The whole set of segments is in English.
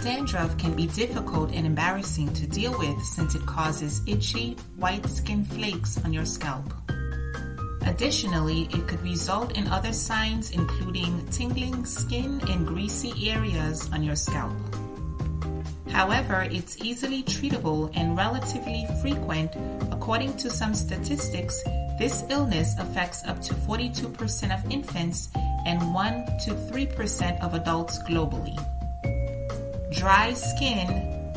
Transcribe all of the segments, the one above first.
Dandruff can be difficult and embarrassing to deal with since it causes itchy, white skin flakes on your scalp. Additionally, it could result in other signs including tingling skin and greasy areas on your scalp. However, it's easily treatable and relatively frequent. According to some statistics, this illness affects up to 42% of infants and 1 to 3% of adults globally. Dry skin,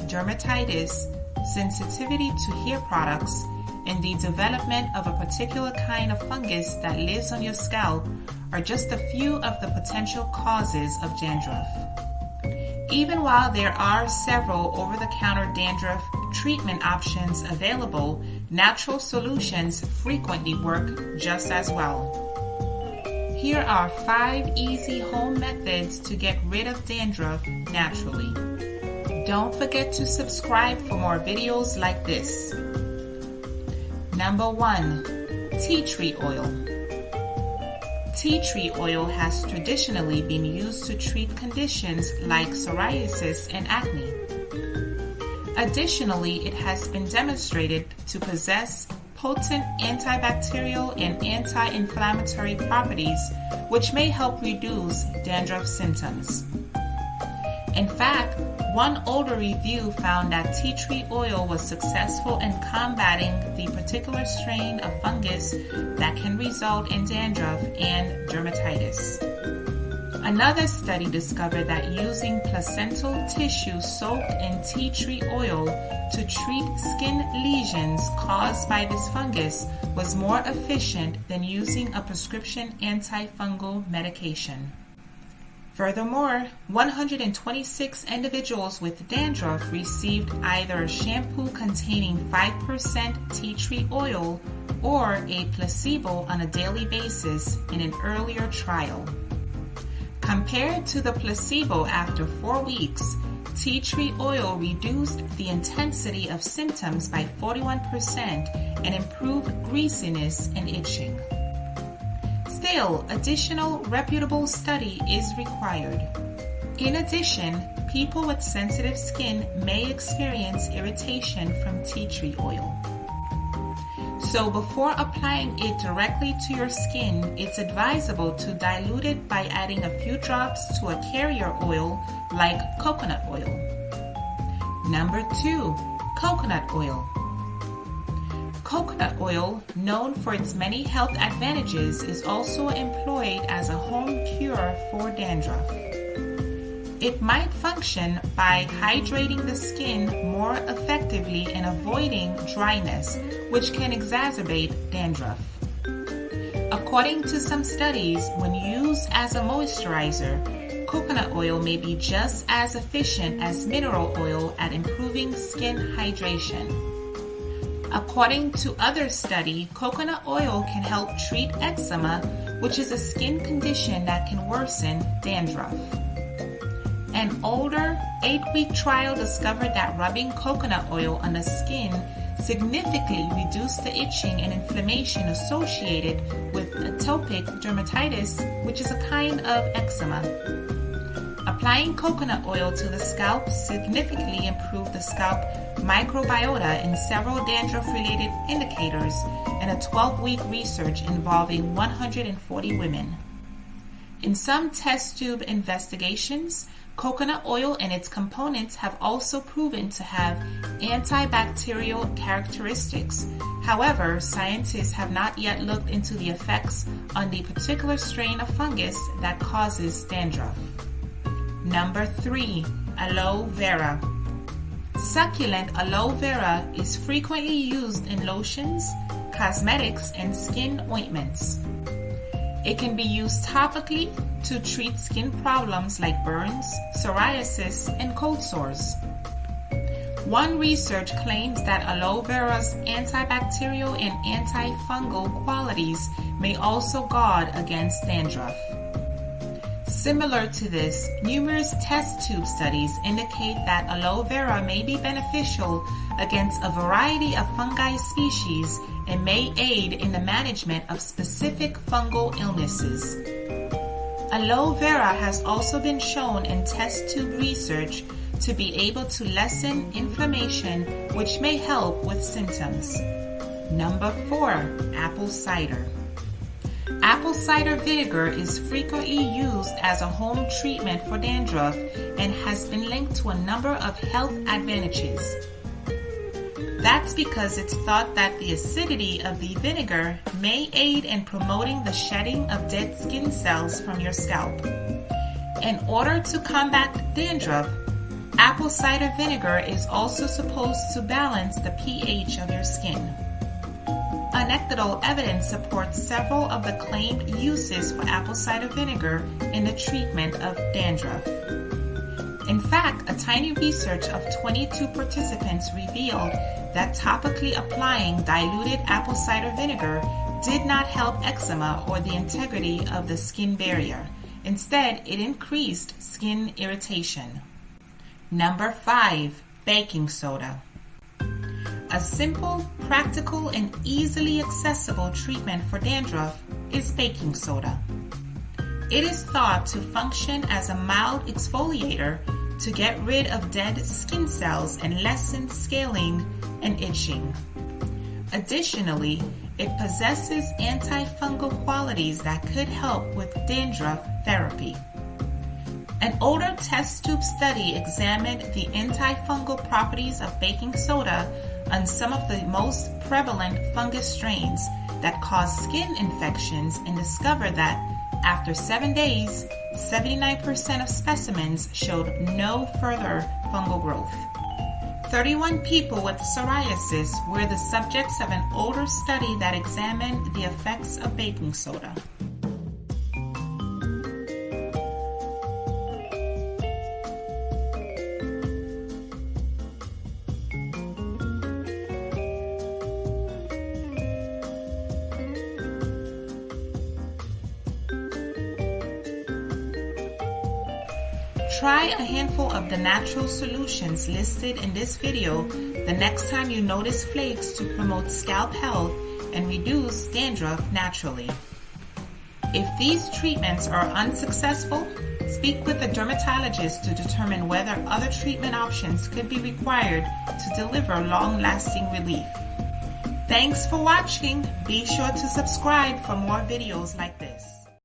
dermatitis, sensitivity to hair products, and the development of a particular kind of fungus that lives on your scalp are just a few of the potential causes of dandruff. Even while there are several over-the-counter dandruff treatment options available, natural solutions frequently work just as well. Here are 5 easy home methods to get rid of dandruff naturally. Don't forget to subscribe for more videos like this. Number 1. Tea tree oil. Tea tree oil has traditionally been used to treat conditions like psoriasis and acne. Additionally, it has been demonstrated to possess potent antibacterial and anti-inflammatory properties, which may help reduce dandruff symptoms. In fact, one older review found that tea tree oil was successful in combating the particular strain of fungus that can result in dandruff and dermatitis. Another study discovered that using placental tissue soaked in tea tree oil to treat skin lesions caused by this fungus was more efficient than using a prescription antifungal medication. Furthermore, 126 individuals with dandruff received either a shampoo containing 5% tea tree oil or a placebo on a daily basis in an earlier trial. Compared to the placebo after 4 weeks, tea tree oil reduced the intensity of symptoms by 41% and improved greasiness and itching. Still, additional reputable study is required. In addition, people with sensitive skin may experience irritation from tea tree oil. So before applying it directly to your skin, it's advisable to dilute it by adding a few drops to a carrier oil like coconut oil. Number 2, coconut oil. Coconut oil, known for its many health advantages, is also employed as a home cure for dandruff. It might function by hydrating the skin more effectively and avoiding dryness, which can exacerbate dandruff. According to some studies, when used as a moisturizer, coconut oil may be just as efficient as mineral oil at improving skin hydration. According to other studies, coconut oil can help treat eczema, which is a skin condition that can worsen dandruff. An older 8-week trial discovered that rubbing coconut oil on the skin significantly reduced the itching and inflammation associated with atopic dermatitis, which is a kind of eczema. Applying coconut oil to the scalp significantly improved the scalp microbiota in several dandruff-related indicators in a 12-week research involving 140 women. In some test tube investigations, coconut oil and its components have also proven to have antibacterial characteristics. However, scientists have not yet looked into the effects on the particular strain of fungus that causes dandruff. Number 3, aloe vera. Succulent aloe vera is frequently used in lotions, cosmetics, and skin ointments. It can be used topically to treat skin problems like burns, psoriasis, and cold sores. One research claims that aloe vera's antibacterial and antifungal qualities may also guard against dandruff. Similar to this, numerous test tube studies indicate that aloe vera may be beneficial against a variety of fungi species and may aid in the management of specific fungal illnesses. Aloe Vera has also been shown in test tube research to be able to lessen inflammation, which may help with symptoms. Number 4, apple cider. Apple cider vinegar is frequently used as a home treatment for dandruff and has been linked to a number of health advantages. That's because it's thought that the acidity of the vinegar may aid in promoting the shedding of dead skin cells from your scalp. In order to combat dandruff, apple cider vinegar is also supposed to balance the pH of your skin. Anecdotal evidence supports several of the claimed uses for apple cider vinegar in the treatment of dandruff. In fact, a tiny research of 22 participants revealed that topically applying diluted apple cider vinegar did not help eczema or the integrity of the skin barrier. Instead, it increased skin irritation. Number 5, baking soda. A simple, practical, and easily accessible treatment for dandruff is baking soda. It is thought to function as a mild exfoliator to get rid of dead skin cells and lessen scaling and itching. Additionally, it possesses antifungal qualities that could help with dandruff therapy. An older test tube study examined the antifungal properties of baking soda on some of the most prevalent fungus strains that cause skin infections and discovered that after 7 days, 79% of specimens showed no further fungal growth. 31 people with psoriasis were the subjects of an older study that examined the effects of baking soda. Try a handful of the natural solutions listed in this video the next time you notice flakes to promote scalp health and reduce dandruff naturally. If these treatments are unsuccessful, speak with a dermatologist to determine whether other treatment options could be required to deliver long-lasting relief. Thanks for watching. Be sure to subscribe for more videos like this.